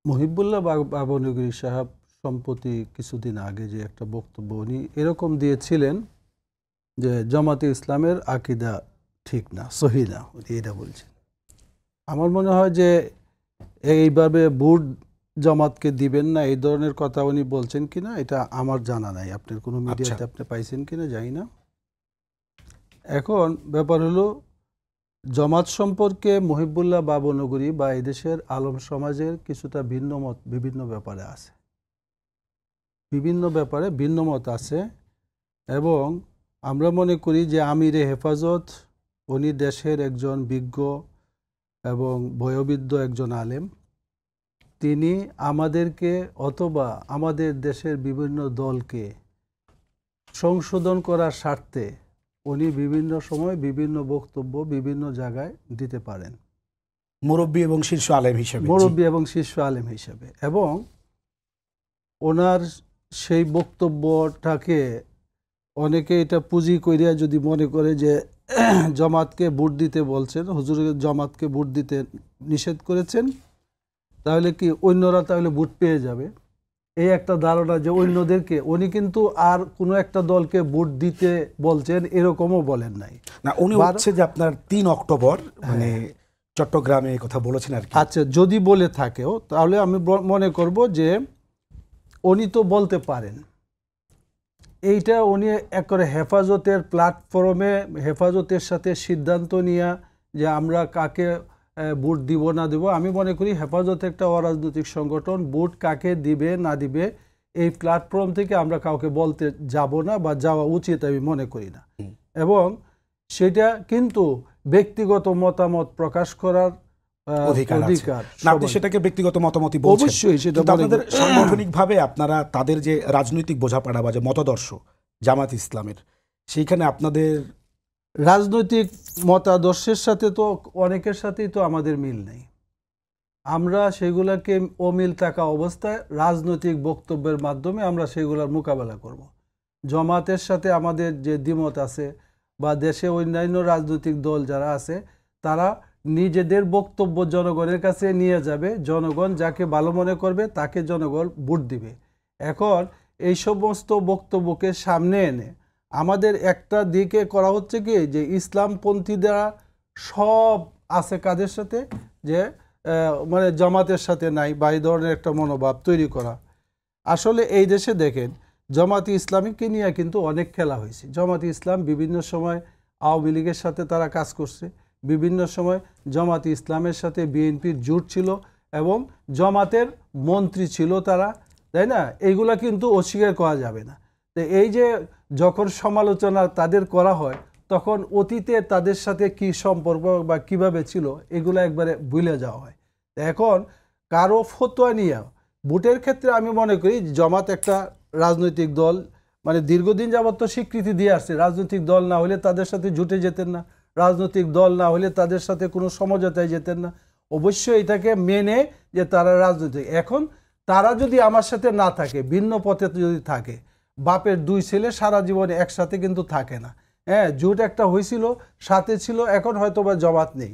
মহিবুল্লাহ বাবনগরী সাহেব সম্প্রতি কিছুদিন আগে যে একটা বক্তব্য উনি এরকম দিয়েছিলেন যে জামাতে ইসলামের আকীদা ঠিক না, সহি না, উনি এটা বলছেন। আমার মনে হয় যে এইভাবে বুট জামাতকে দিবেন না, এই ধরনের কথা উনি বলছেন কিনা এটা আমার জানা নাই। আপনার কোনো মিডিয়াতে আপনি পাইছেন কিনা জানি না। এখন ব্যাপার হলো, জামাত সম্পর্কে মহিবুল্লাহ বাবনগরী বা এদেশের আলম সমাজের কিছুটা ভিন্ন মত বিভিন্ন ব্যাপারে আছে, বিভিন্ন ব্যাপারে ভিন্ন মত আছে। এবং আমরা মনে করি যে আমিরে হেফাজত উনি দেশের একজন বিজ্ঞ এবং বয়োবৃদ্ধ একজন আলেম। তিনি আমাদেরকে অথবা আমাদের দেশের বিভিন্ন দলকে সংশোধন করার স্বার্থে উনি বিভিন্ন সময় বিভিন্ন বক্তব্য বিভিন্ন জায়গায় দিতে পারেন, মুরব্বী এবং শীর্ষ আলেম হিসেবে, মুরব্বী এবং শীর্ষ আলেম হিসেবে। এবং ওনার সেই বক্তব্যটাকে অনেকে এটা পুঁজি করিয়া যদি মনে করে যে জামাতকে ভোট দিতে বলছেন, হুজুরের জামাতকে ভোট দিতে নিষেধ করেছেন, তাহলে কি অন্যরা তাহলে ভোট পেয়ে যাবে, এই একটা ধারণা যে অন্যদেরকে উনি কিন্তু আর কোনো একটা দলকে ভোট দিতে বলছেন এরকমও বলেন নাই। না, উনি হচ্ছে যে আপনার 3 অক্টোবর মানে চট্টগ্রামে এই কথা বলেছেন আর কি। আচ্ছা, যদি বলে থাকেও তাহলে আমি মনে করব যে উনি তো বলতে পারেন। এইটা উনি একবারে হেফাজতের প্ল্যাটফর্মে হেফাজতের সাথে সিদ্ধান্ত নিয়ে যে আমরা কাকে ভোট দিব না দিব, আমি মনে করি হেফাজত একটা অরাজনৈতিক সংগঠন, ভোট কাকে দিবে না দিবে এই প্ল্যাটফর্ম থেকে আমরা কাউকে বলতে যাব না বা যাওয়া উচিত আমি মনে করি না। এবং সেটা কিন্তু ব্যক্তিগত মতামত প্রকাশ করার অধিকার, আপনি সেটাকে ব্যক্তিগত মতামতই বলছেন। অবশ্যই সেটা আপনাদের সাংগঠনিকভাবে আপনারা তাদের যে রাজনৈতিক বোঝাপড়া বা যে মতাদর্শ জামাত ইসলামের, সেইখানে আপনাদের রাজনৈতিক মতাদর্শের সাথে তো অনেকের সাথেই তো আমাদের মিল নেই। আমরা সেগুলোকে অমিল থাকা অবস্থায় রাজনৈতিক বক্তব্যের মাধ্যমে আমরা সেগুলোর মোকাবেলা করব। জামাতের সাথে আমাদের যে দ্বিমত আছে বা দেশে অন্যান্য রাজনৈতিক দল যারা আছে তারা নিজেদের বক্তব্য জনগণের কাছে নিয়ে যাবে, জনগণ যাকে ভালো মনে করবে তাকে জনগণ ভোট দিবে। এখন এই সমস্ত বক্তব্যকে সামনে এনে আমাদের একটা দিকে করা হচ্ছে কি যে ইসলামপন্থীরা সব আছে কাদের সাথে, যে মানে জামাতের সাথে নাই বা এই ধরনের একটা মনোভাব তৈরি করা। আসলে এই দেশে দেখেন জামাতে ইসলামীকে নিয়ে কিন্তু অনেক খেলা হয়েছে। জামাতে ইসলাম বিভিন্ন সময় আওয়ামী লীগের সাথে তারা কাজ করছে, বিভিন্ন সময় জামাতে ইসলামের সাথে বিএনপির জোট ছিল এবং জামাতের মন্ত্রী ছিল তারা, তাই না? এইগুলা কিন্তু অস্বীকার করা যাবে না। তো এই যে যখন সমালোচনা তাদের করা হয় তখন অতীতে তাদের সাথে কি সম্পর্ক বা কিভাবে ছিল এগুলো একবারে ভুলে যাওয়া হয়। এখন কারো ফতোয়া নিয়ে ভোটের ক্ষেত্রে আমি মনে করি জামাত একটা রাজনৈতিক দল, মানে দীর্ঘদিন যাবত তো স্বীকৃতি দিয়ে আসছে, রাজনৈতিক দল না হলে তাদের সাথে জুটে যেতেন না, রাজনৈতিক দল না হলে তাদের সাথে কোনো সমঝোতায় যেতেন না। অবশ্যই এটাকে মেনে যে তারা রাজনৈতিক, এখন তারা যদি আমার সাথে না থাকে, ভিন্ন পথে যদি থাকে, বাপের 2 ছেলে সারা জীবনে একসাথে কিন্তু থাকে না। হ্যাঁ, জোট একটা হয়েছিল, সাথে ছিল, এখন হয়তো বা জামাত নেই।